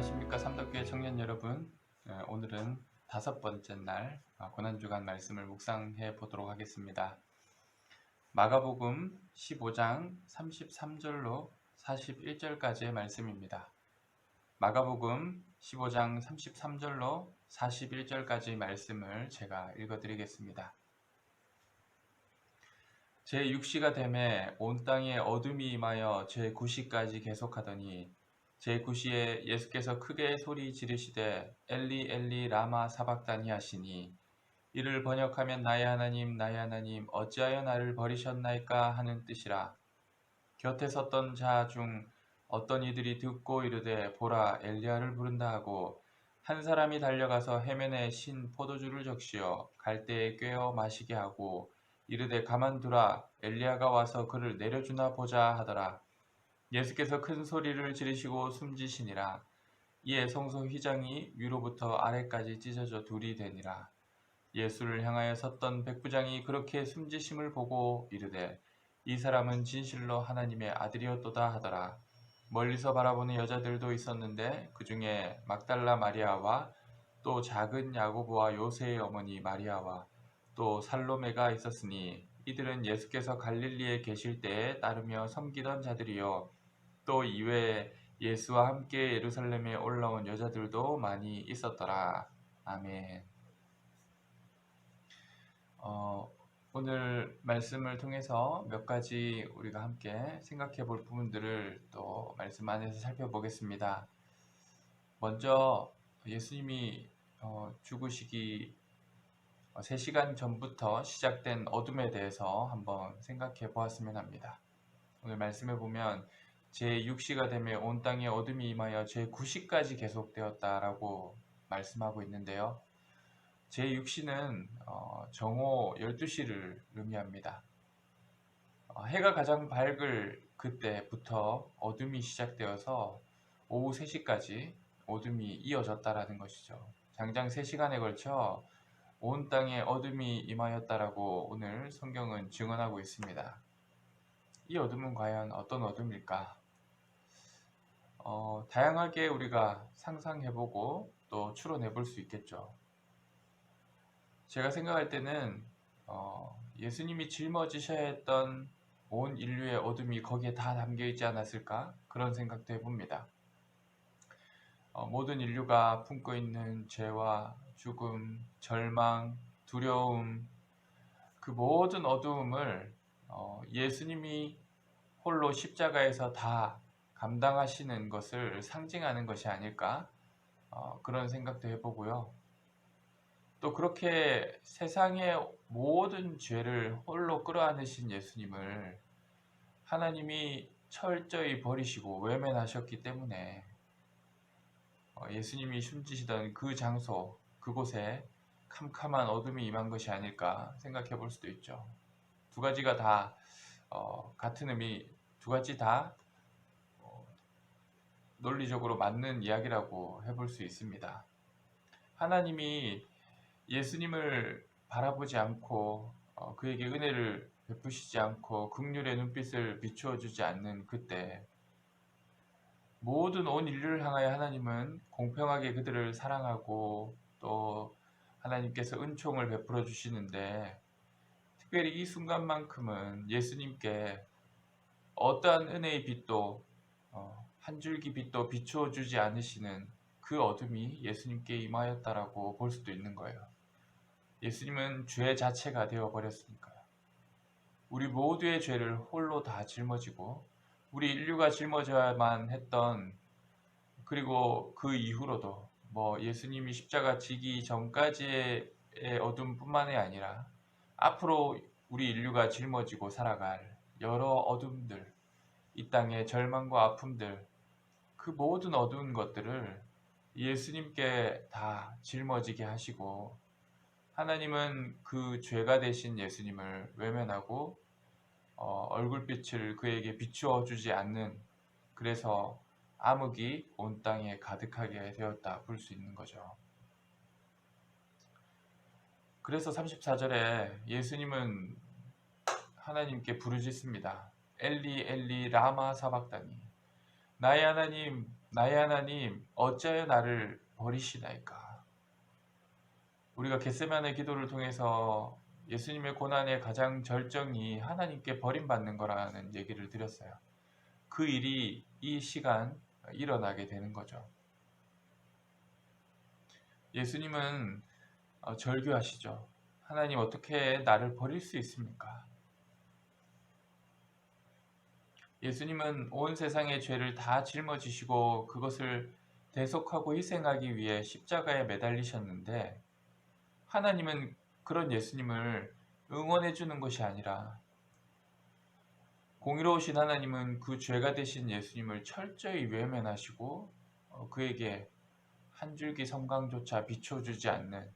안녕하십니까 삼덕교회 청년 여러분. 오늘은 5번째 날 고난주간 말씀을 묵상해 보도록 하겠습니다. 마가복음 15장 33절로 41절까지의 말씀입니다. 마가복음 15장 33절로 41절까지 말씀을 제가 읽어드리겠습니다. 제6시가 되매 온 땅에 어둠이 임하여 제9시까지 계속하더니 제9시에 예수께서 크게 소리 지르시되 엘리 엘리 라마 사박다니 하시니 이를 번역하면 나의 하나님 어찌하여 나를 버리셨나이까 하는 뜻이라. 곁에 섰던 자 중 어떤 이들이 듣고 이르되 보라 엘리야를 부른다 하고 한 사람이 달려가서 해면에 신 포도주를 적시어 갈대에 꿰어 마시게 하고 이르되 가만두라 엘리야가 와서 그를 내려주나 보자 하더라. 예수께서 큰 소리를 지르시고 숨지시니라. 이에 성소 휘장이 위로부터 아래까지 찢어져 둘이 되니라. 예수를 향하여 섰던 백부장이 그렇게 숨지심을 보고 이르되 이 사람은 진실로 하나님의 아들이었도다 하더라. 멀리서 바라보는 여자들도 있었는데 그 중에 막달라 마리아와 또 작은 야고보와 요새의 어머니 마리아와 또 살로메가 있었으니 이들은 예수께서 갈릴리에 계실 때에 따르며 섬기던 자들이요 또 이외에 예수와 함께 예루살렘에 올라온 여자들도 많이 있었더라. 아멘. 오늘 말씀을 통해서 몇 가지 우리가 함께 생각해 볼 부분들을 또 말씀 안에서 살펴보겠습니다. 먼저 예수님이 죽으시기 3시간 전부터 시작된 어둠에 대해서 한번 생각해 보았으면 합니다. 오늘 말씀에 보면 제6시가 되며 온 땅에 어둠이 임하여 제9시까지 계속되었다라고 말씀하고 있는데요. 제6시는 정오 12시를 의미합니다. 해가 가장 밝을 그때부터 어둠이 시작되어서 오후 3시까지 어둠이 이어졌다라는 것이죠. 장장 3시간에 걸쳐 온 땅에 어둠이 임하였다라고 오늘 성경은 증언하고 있습니다. 이 어둠은 과연 어떤 어둠일까? 다양하게 우리가 상상해보고 또 추론해볼 수 있겠죠. 제가 생각할 때는 예수님이 짊어지셔야 했던 온 인류의 어둠이 거기에 다 담겨 있지 않았을까? 그런 생각도 해봅니다. 모든 인류가 품고 있는 죄와 죽음, 절망, 두려움, 그 모든 어두움을 예수님이 홀로 십자가에서 다 감당하시는 것을 상징하는 것이 아닐까? 그런 생각도 해보고요. 또 그렇게 세상의 모든 죄를 홀로 끌어안으신 예수님을 하나님이 철저히 버리시고 외면하셨기 때문에 예수님이 숨지시던 그 장소, 그곳에 캄캄한 어둠이 임한 것이 아닐까 생각해 볼 수도 있죠. 두 가지가 다 같은 의미, 두 가지 다 논리적으로 맞는 이야기라고 해볼 수 있습니다. 하나님이 예수님을 바라보지 않고 그에게 은혜를 베푸시지 않고 긍휼의 눈빛을 비추어 주지 않는 그때 모든 온 인류를 향하여 하나님은 공평하게 그들을 사랑하고 또 하나님께서 은총을 베풀어 주시는데 특별히 이 순간만큼은 예수님께 어떠한 은혜의 빛도 한 줄기 빛도 비추어 주지 않으시는 그 어둠이 예수님께 임하였다라고 볼 수도 있는 거예요. 예수님은 죄 자체가 되어 버렸으니까요. 우리 모두의 죄를 홀로 다 짊어지고 우리 인류가 짊어져야만 했던 그리고 그 이후로도 예수님이 십자가 지기 전까지의 어둠뿐만이 아니라 앞으로 우리 인류가 짊어지고 살아갈 여러 어둠들, 이 땅의 절망과 아픔들, 그 모든 어두운 것들을 예수님께 다 짊어지게 하시고 하나님은 그 죄가 되신 예수님을 외면하고 얼굴빛을 그에게 비추어 주지 않는, 그래서 암흑이 온 땅에 가득하게 되었다 볼 수 있는 거죠. 그래서 34절에 예수님은 하나님께 부르짖습니다. 엘리 엘리 라마 사박다니, 나의 나의 하나님 어찌하여 나를 버리시나이까. 우리가 겟세마네 기도를 통해서 예수님의 고난의 가장 절정이 하나님께 버림받는 거라는 얘기를 드렸어요. 그 일이 이 시간 일어나게 되는 거죠. 예수님은 절규하시죠. 하나님 어떻게 나를 버릴 수 있습니까? 예수님은 온 세상의 죄를 다 짊어지시고 그것을 대속하고 희생하기 위해 십자가에 매달리셨는데, 하나님은 그런 예수님을 응원해 주는 것이 아니라, 공의로우신 하나님은 그 죄가 되신 예수님을 철저히 외면하시고 그에게 한 줄기 섬광조차 비춰주지 않는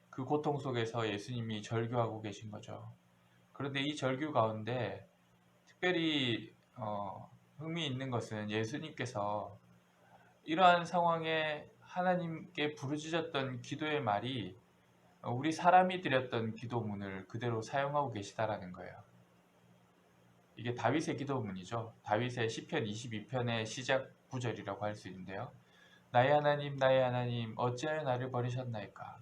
그 고통 속에서 예수님이 절규하고 계신 거죠. 그런데 이 절규 가운데 특별히 흥미 있는 것은 예수님께서 이러한 상황에 하나님께 부르짖었던 기도의 말이 우리 사람이 드렸던 기도문을 그대로 사용하고 계시다라는 거예요. 이게 다윗의 기도문이죠. 다윗의 시편 22편의 시작 구절이라고 할 수 있는데요. 나의 하나님 어찌하여 나를 버리셨나이까.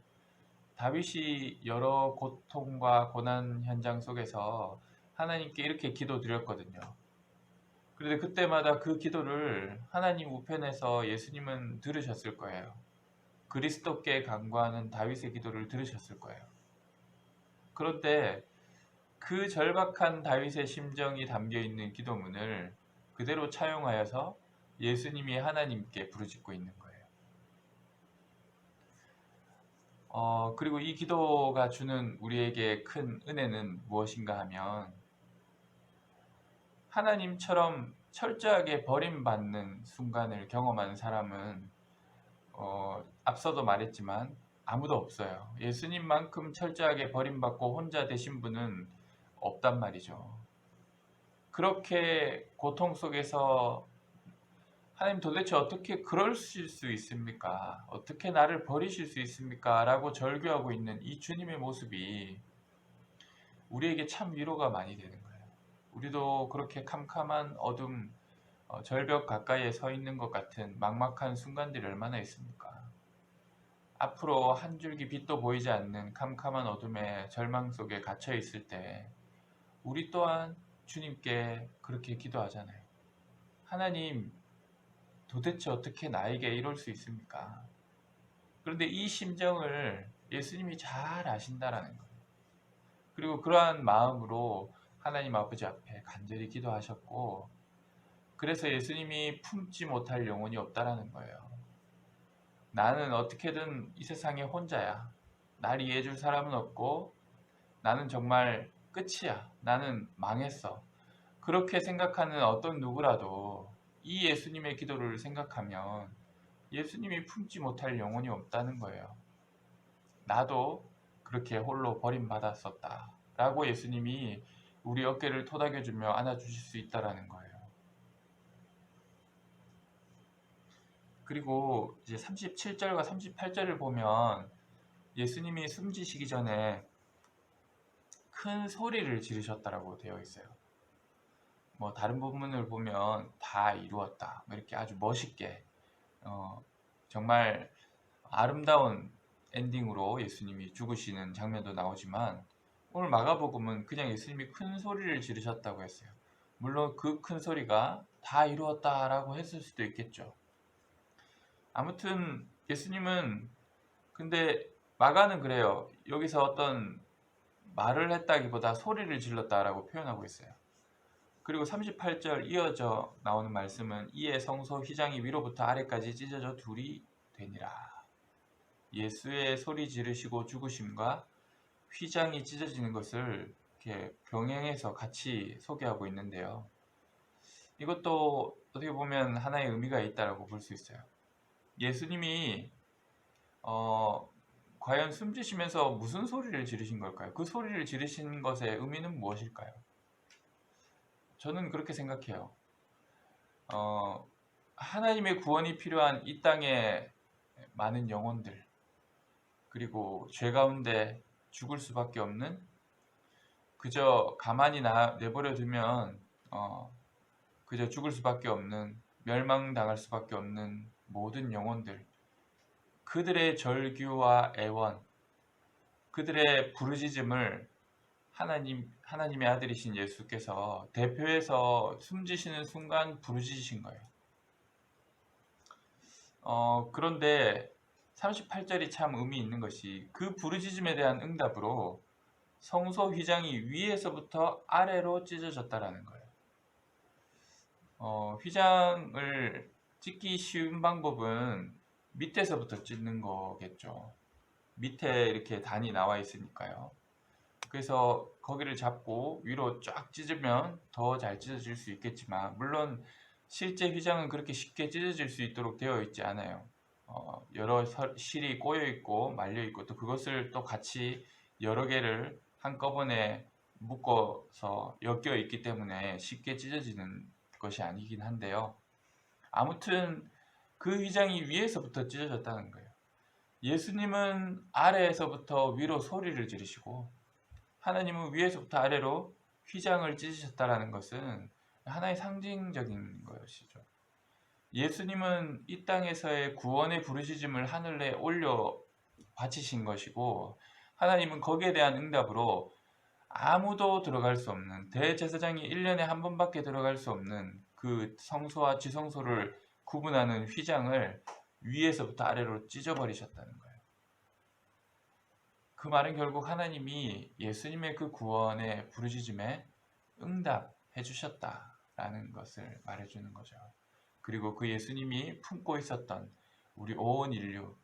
다윗이 여러 고통과 고난 현장 속에서 하나님께 이렇게 기도드렸거든요. 그런데 그때마다 그 기도를 하나님 우편에서 예수님은 들으셨을 거예요. 그리스도께 간구하는 다윗의 기도를 들으셨을 거예요. 그런데 그 절박한 다윗의 심정이 담겨있는 기도문을 그대로 차용하여서 예수님이 하나님께 부르짖고 있는 거예요. 그리고 이 기도가 주는 우리에게 큰 은혜는 무엇인가 하면, 하나님처럼 철저하게 버림받는 순간을 경험한 사람은 앞서도 말했지만 아무도 없어요. 예수님만큼 철저하게 버림받고 혼자 되신 분은 없단 말이죠. 그렇게 고통 속에서 하나님 도대체 어떻게 그러실 수 있습니까? 어떻게 나를 버리실 수 있습니까? 라고 절규하고 있는 이 주님의 모습이 우리에게 참 위로가 많이 되는 거예요. 우리도 그렇게 캄캄한 어둠, 절벽 가까이에 서 있는 것 같은 막막한 순간들이 얼마나 있습니까? 앞으로 한 줄기 빛도 보이지 않는 캄캄한 어둠의 절망 속에 갇혀 있을 때 우리 또한 주님께 그렇게 기도하잖아요. 하나님, 도대체 어떻게 나에게 이럴 수 있습니까? 그런데 이 심정을 예수님이 잘 아신다라는 거예요. 그리고 그러한 마음으로 하나님 아버지 앞에 간절히 기도하셨고, 그래서 예수님이 품지 못할 영혼이 없다라는 거예요. 나는 어떻게든 이 세상에 혼자야. 날 이해해줄 사람은 없고 나는 정말 끝이야. 나는 망했어. 그렇게 생각하는 어떤 누구라도 이 예수님의 기도를 생각하면 예수님이 품지 못할 영혼이 없다는 거예요. 나도 그렇게 홀로 버림받았었다 라고 예수님이 우리 어깨를 토닥여주며 안아주실 수 있다는 거예요. 그리고 이제 37절과 38절을 보면 예수님이 숨지시기 전에 큰 소리를 지르셨다라고 되어 있어요. 뭐 다른 부분을 보면 다 이루었다 이렇게 아주 멋있게 정말 아름다운 엔딩으로 예수님이 죽으시는 장면도 나오지만, 오늘 마가복음은 그냥 예수님이 큰 소리를 지르셨다고 했어요. 물론 그 큰 소리가 다 이루었다라고 했을 수도 있겠죠. 아무튼 예수님은, 근데 마가는 그래요. 여기서 어떤 말을 했다기보다 소리를 질렀다라고 표현하고 있어요. 그리고 38절 이어져 나오는 말씀은 이에 성소 휘장이 위로부터 아래까지 찢어져 둘이 되니라. 예수의 소리 지르시고 죽으심과 휘장이 찢어지는 것을 이렇게 병행해서 같이 소개하고 있는데요. 이것도 어떻게 보면 하나의 의미가 있다고 볼 수 있어요. 예수님이 과연 숨지시면서 무슨 소리를 지르신 걸까요? 그 소리를 지르신 것의 의미는 무엇일까요? 저는 그렇게 생각해요. 하나님의 구원이 필요한 이 땅의 많은 영혼들, 그리고 죄 가운데 죽을 수밖에 없는, 그저 가만히 내버려 두면 그저 죽을 수밖에 없는 멸망당할 수밖에 없는 모든 영혼들, 그들의 절규와 애원, 그들의 부르짖음을 하나님의 아들이신 예수께서 대표해서 숨지시는 순간 부르짖으신 거예요. 그런데 38절이 참 의미 있는 것이 그 부르짖음에 대한 응답으로 성소 휘장이 위에서부터 아래로 찢어졌다라는 거예요. 휘장을 찢기 쉬운 방법은 밑에서부터 찢는 거겠죠. 밑에 이렇게 단이 나와 있으니까요. 그래서 거기를 잡고 위로 쫙 찢으면 더 잘 찢어질 수 있겠지만, 물론 실제 휘장은 그렇게 쉽게 찢어질 수 있도록 되어 있지 않아요. 여러 실이 꼬여 있고 말려 있고, 또 그것을 또 같이 여러 개를 한꺼번에 묶어서 엮여 있기 때문에 쉽게 찢어지는 것이 아니긴 한데요. 아무튼 그 휘장이 위에서부터 찢어졌다는 거예요. 예수님은 아래에서부터 위로 소리를 지르시고 하나님은 위에서부터 아래로 휘장을 찢으셨다라는 것은 하나의 상징적인 것이죠. 예수님은 이 땅에서의 구원의 부르짖음을 하늘에 올려 바치신 것이고, 하나님은 거기에 대한 응답으로 아무도 들어갈 수 없는, 대제사장이 1년에 한 번밖에 들어갈 수 없는 그 성소와 지성소를 구분하는 휘장을 위에서부터 아래로 찢어버리셨다는 거예요. 그 말은 결국 하나님이 예수님의 그 구원의 부르짖음에 응답해 주셨다라는 것을 말해주는 거죠. 그리고 그 예수님이 품고 있었던 우리 온 인류,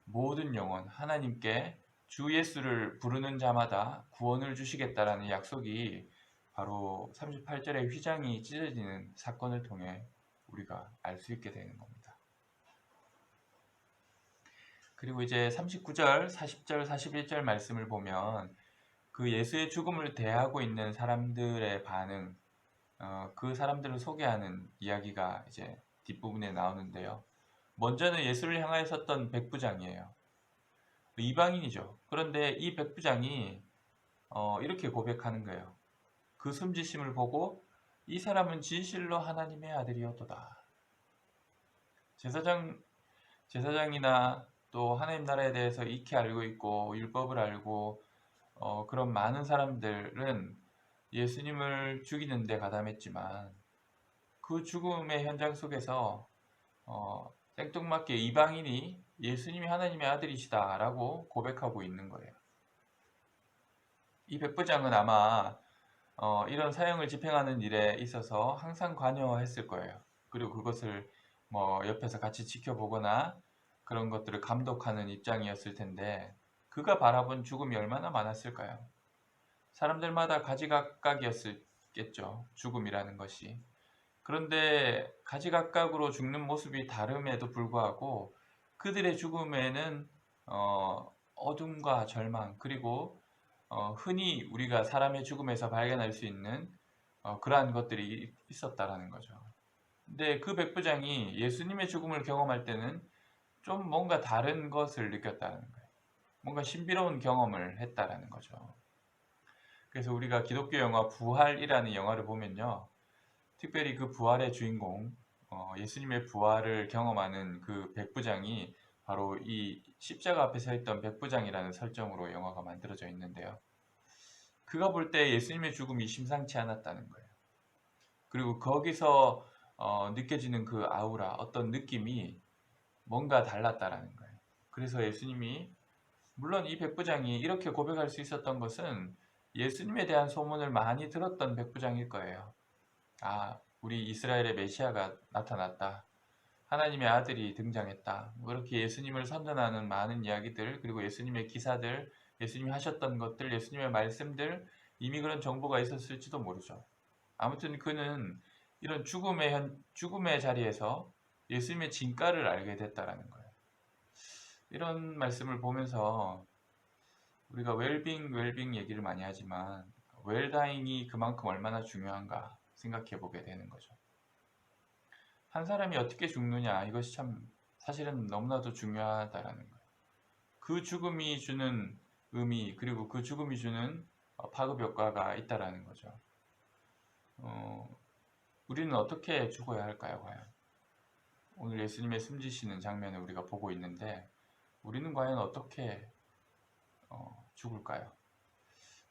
모든 영혼, 하나님께 주 예수를 부르는 자마다 구원을 주시겠다라는 약속이 바로 38절의 휘장이 찢어지는 사건을 통해 우리가 알 수 있게 되는 겁니다. 그리고 이제 39절, 40절, 41절 말씀을 보면 그 예수의 죽음을 대하고 있는 사람들의 반응, 그 사람들을 소개하는 이야기가 이제 뒷부분에 나오는데요. 먼저는 예수를 향하여 섰던 백부장이에요. 이방인이죠. 그런데 이 백부장이 이렇게 고백하는 거예요. 그 숨지심을 보고 이 사람은 진실로 하나님의 아들이었도다. 제사장이나 또 하나님 나라에 대해서 익히 알고 있고 율법을 알고 그런 많은 사람들은 예수님을 죽이는 데 가담했지만 그 죽음의 현장 속에서 생뚱맞게 이방인이 예수님이 하나님의 아들이시다 라고 고백하고 있는 거예요. 이 백부장은 아마 이런 사형을 집행하는 일에 있어서 항상 관여했을 거예요. 그리고 그것을 뭐 옆에서 같이 지켜보거나 그런 것들을 감독하는 입장이었을 텐데, 그가 바라본 죽음이 얼마나 많았을까요? 사람들마다 가지각각이었겠죠, 죽음이라는 것이. 그런데 가지각각으로 죽는 모습이 다름에도 불구하고 그들의 죽음에는 어둠과 절망, 그리고 흔히 우리가 사람의 죽음에서 발견할 수 있는 그러한 것들이 있었다라는 거죠. 근데 그 백부장이 예수님의 죽음을 경험할 때는 좀 뭔가 다른 것을 느꼈다는 거예요. 뭔가 신비로운 경험을 했다라는 거죠. 그래서 우리가 기독교 영화 부활이라는 영화를 보면요, 특별히 그 부활의 주인공, 예수님의 부활을 경험하는 그 백부장이 바로 이 십자가 앞에 서 있던 백부장이라는 설정으로 영화가 만들어져 있는데요. 그가 볼 때 예수님의 죽음이 심상치 않았다는 거예요. 그리고 거기서 느껴지는 그 아우라, 어떤 느낌이 뭔가 달랐다라는 거예요. 그래서 예수님이, 물론 이 백부장이 이렇게 고백할 수 있었던 것은 예수님에 대한 소문을 많이 들었던 백부장일 거예요. 아, 우리 이스라엘의 메시아가 나타났다, 하나님의 아들이 등장했다, 뭐 이렇게 예수님을 선전하는 많은 이야기들, 그리고 예수님의 기사들, 예수님이 하셨던 것들, 예수님의 말씀들, 이미 그런 정보가 있었을지도 모르죠. 아무튼 그는 이런 죽음의 자리에서 예수님의 진가를 알게 됐다라는 거예요. 이런 말씀을 보면서 우리가 웰빙 얘기를 많이 하지만 웰다잉이 그만큼 얼마나 중요한가 생각해 보게 되는 거죠. 한 사람이 어떻게 죽느냐, 이것이 참 사실은 너무나도 중요하다라는 거예요. 그 죽음이 주는 의미, 그리고 그 죽음이 주는 파급 효과가 있다라는 거죠. 우리는 어떻게 죽어야 할까요, 과연? 오늘 예수님의 숨지시는 장면을 우리가 보고 있는데 우리는 과연 어떻게 죽을까요?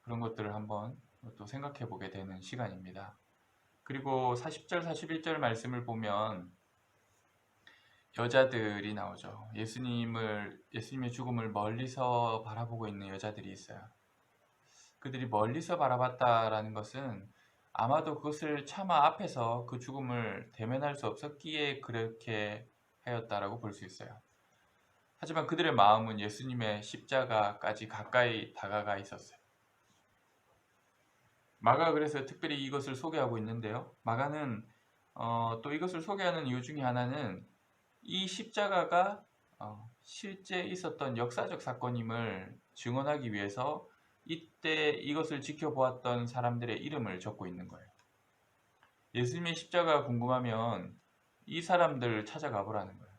그런 것들을 한번 또 생각해 보게 되는 시간입니다. 그리고 40절, 41절 말씀을 보면 여자들이 나오죠. 예수님의 죽음을 멀리서 바라보고 있는 여자들이 있어요. 그들이 멀리서 바라봤다라는 것은 아마도 그것을 차마 앞에서 그 죽음을 대면할 수 없었기에 그렇게 하였다라고 볼 수 있어요. 하지만 그들의 마음은 예수님의 십자가까지 가까이 다가가 있었어요. 마가가 그래서 특별히 이것을 소개하고 있는데요. 마가는 또 이것을 소개하는 이유 중에 하나는 이 십자가가 실제 있었던 역사적 사건임을 증언하기 위해서 이때 이것을 지켜보았던 사람들의 이름을 적고 있는 거예요. 예수님의 십자가가 궁금하면 이 사람들을 찾아가 보라는 거예요.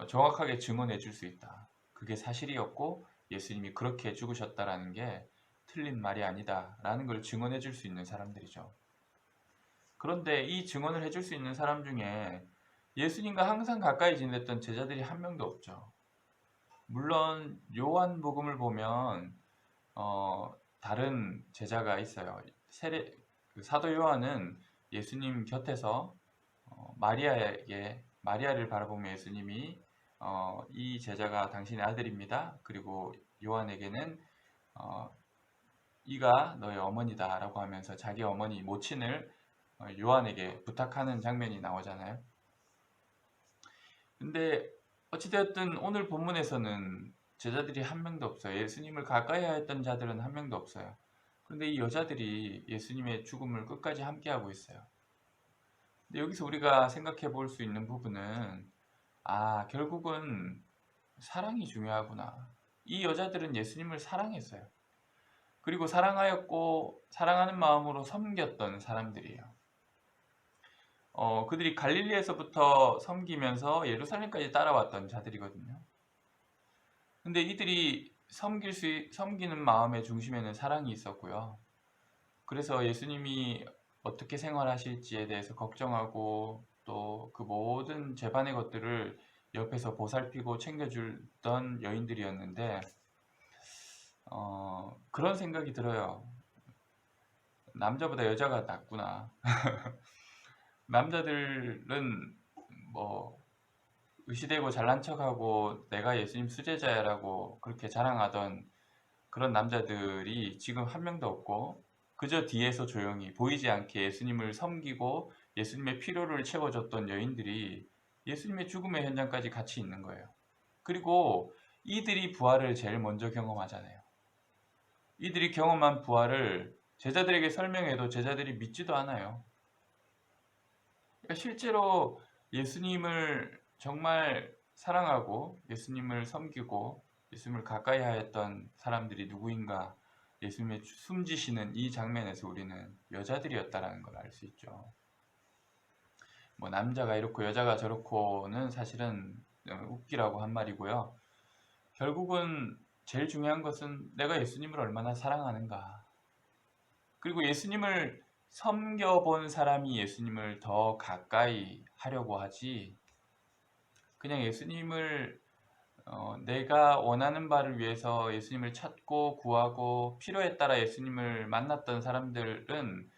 정확하게 증언해 줄 수 있다. 그게 사실이었고 예수님이 그렇게 죽으셨다라는 게 틀린 말이 아니다라는 걸 증언해 줄 수 있는 사람들이죠. 그런데 이 증언을 해줄 수 있는 사람 중에 예수님과 항상 가까이 지냈던 제자들이 한 명도 없죠. 물론 요한복음을 보면 다른 제자가 있어요. 사도 요한은 예수님 곁에서 마리아를 바라보며 예수님이 이 제자가 당신의 아들입니다. 그리고 요한에게는 이가 너의 어머니다 라고 하면서 자기 어머니 모친을 요한에게 부탁하는 장면이 나오잖아요. 근데 어찌되었든 오늘 본문에서는 제자들이 한 명도 없어요. 예수님을 가까이 하였던 자들은 한 명도 없어요. 그런데 이 여자들이 예수님의 죽음을 끝까지 함께하고 있어요. 근데 여기서 우리가 생각해 볼 수 있는 부분은 결국은 사랑이 중요하구나. 이 여자들은 예수님을 사랑했어요. 그리고 사랑하였고 사랑하는 마음으로 섬겼던 사람들이에요. 그들이 갈릴리에서부터 섬기면서 예루살렘까지 따라왔던 자들이거든요. 근데 이들이 섬기는 마음의 중심에는 사랑이 있었고요. 그래서 예수님이 어떻게 생활하실지에 대해서 걱정하고 또 그 모든 제반의 것들을 옆에서 보살피고 챙겨주던 여인들이었는데 그런 생각이 들어요. 남자보다 여자가 낫구나. 남자들은 뭐 의시되고 잘난 척하고 내가 예수님 수제자야라고 그렇게 자랑하던 그런 남자들이 지금 한 명도 없고 그저 뒤에서 조용히 보이지 않게 예수님을 섬기고 예수님의 필요를 채워줬던 여인들이 예수님의 죽음의 현장까지 같이 있는 거예요. 그리고 이들이 부활을 제일 먼저 경험하잖아요. 이들이 경험한 부활을 제자들에게 설명해도 제자들이 믿지도 않아요. 그러니까 실제로 예수님을 정말 사랑하고 예수님을 섬기고 예수님을 가까이 하였던 사람들이 누구인가 예수님의 숨지시는 이 장면에서 우리는 여자들이었다라는 걸 알 수 있죠. 뭐 남자가 이렇고 여자가 저렇고는 사실은 웃기라고 한 말이고요. 결국은 제일 중요한 것은 내가 예수님을 얼마나 사랑하는가. 그리고 예수님을 섬겨본 사람이 예수님을 더 가까이 하려고 하지 그냥 예수님을 내가 원하는 바를 위해서 예수님을 찾고 구하고 필요에 따라 예수님을 만났던 사람들은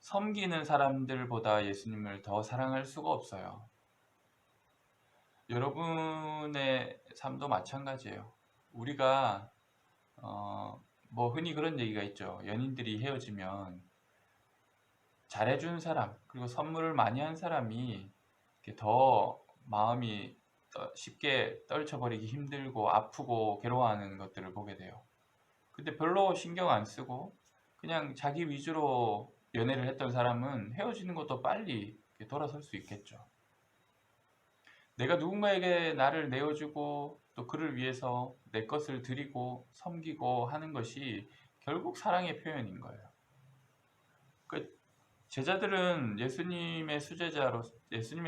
섬기는 사람들보다 예수님을 더 사랑할 수가 없어요. 여러분의 삶도 마찬가지예요. 우리가 뭐 흔히 그런 얘기가 있죠. 연인들이 헤어지면 잘해준 사람 그리고 선물을 많이 한 사람이 이렇게 더 마음이 쉽게 떨쳐버리기 힘들고 아프고 괴로워하는 것들을 보게 돼요. 근데 별로 신경 안 쓰고 그냥 자기 위주로 연애를 했던 사람은 헤어지는 것도 빨리 돌아설 수 있겠죠. 내가 누군가에게 나를 내어주고 또 그를 위해서 내 것을 드리고 섬기고 하는 것이 결국 사랑의 표현인 거예요. 제자들은 예수님의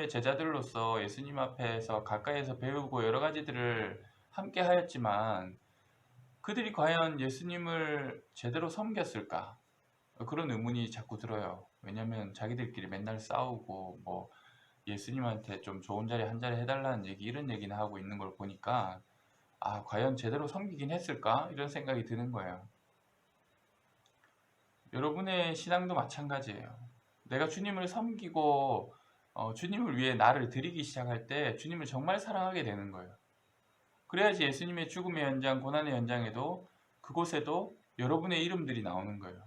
제자들로서 예수님 앞에서 가까이에서 배우고 여러 가지들을 함께 하였지만 그들이 과연 예수님을 제대로 섬겼을까? 그런 의문이 자꾸 들어요. 왜냐하면 자기들끼리 맨날 싸우고 뭐 예수님한테 좀 좋은 자리 한 자리 해달라는 얘기, 이런 얘기는 하고 있는 걸 보니까 과연 제대로 섬기긴 했을까? 이런 생각이 드는 거예요. 여러분의 신앙도 마찬가지예요. 내가 주님을 섬기고 주님을 위해 나를 드리기 시작할 때 주님을 정말 사랑하게 되는 거예요. 그래야지 예수님의 죽음의 현장, 고난의 현장에도, 그곳에도 여러분의 이름들이 나오는 거예요.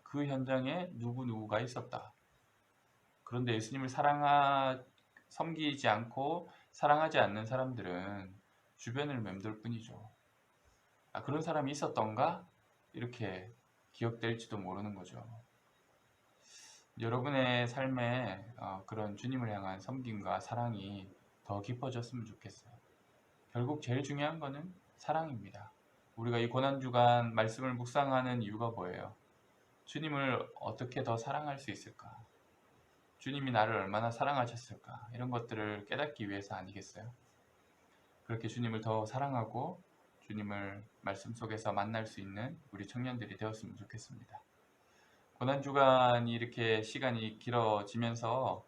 그 현장에 누구누구가 있었다. 그런데 예수님을 섬기지 않고 사랑하지 않는 사람들은 주변을 맴돌 뿐이죠. 그런 사람이 있었던가? 이렇게 기억될지도 모르는 거죠. 여러분의 삶에 그런 주님을 향한 섬김과 사랑이 더 깊어졌으면 좋겠어요. 결국 제일 중요한 거는 사랑입니다. 우리가 이 고난주간 말씀을 묵상하는 이유가 뭐예요? 주님을 어떻게 더 사랑할 수 있을까? 주님이 나를 얼마나 사랑하셨을까? 이런 것들을 깨닫기 위해서 아니겠어요? 그렇게 주님을 더 사랑하고 주님을 말씀 속에서 만날 수 있는 우리 청년들이 되었으면 좋겠습니다. 고난주간이 이렇게 시간이 길어지면서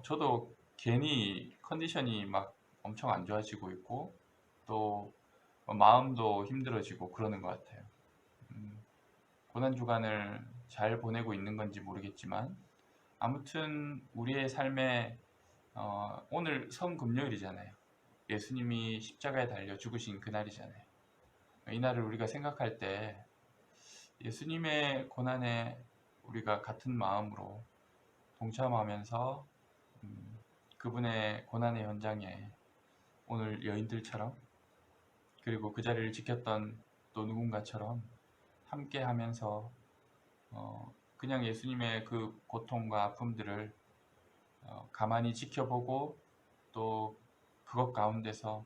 저도 괜히 컨디션이 막 엄청 안 좋아지고 있고, 또 마음도 힘들어지고 그러는 것 같아요. 고난주간을 잘 보내고 있는 건지 모르겠지만, 아무튼 우리의 삶에 오늘 성금요일이잖아요. 예수님이 십자가에 달려 죽으신 그날이잖아요. 이날을 우리가 생각할 때 예수님의 고난에 우리가 같은 마음으로 동참하면서 그분의 고난의 현장에 오늘 여인들처럼, 그리고 그 자리를 지켰던 또 누군가처럼 함께 하면서 그냥 예수님의 그 고통과 아픔들을 가만히 지켜보고, 또 그것 가운데서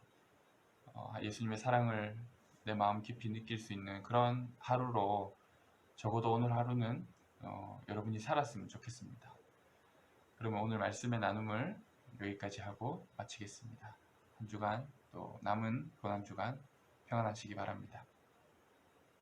예수님의 사랑을 내 마음 깊이 느낄 수 있는 그런 하루로, 적어도 오늘 하루는 여러분이 살았으면 좋겠습니다. 그러면 오늘 말씀의 나눔을 여기까지 하고 마치겠습니다. 한 주간, 또 남은 고난주간 평안하시기 바랍니다.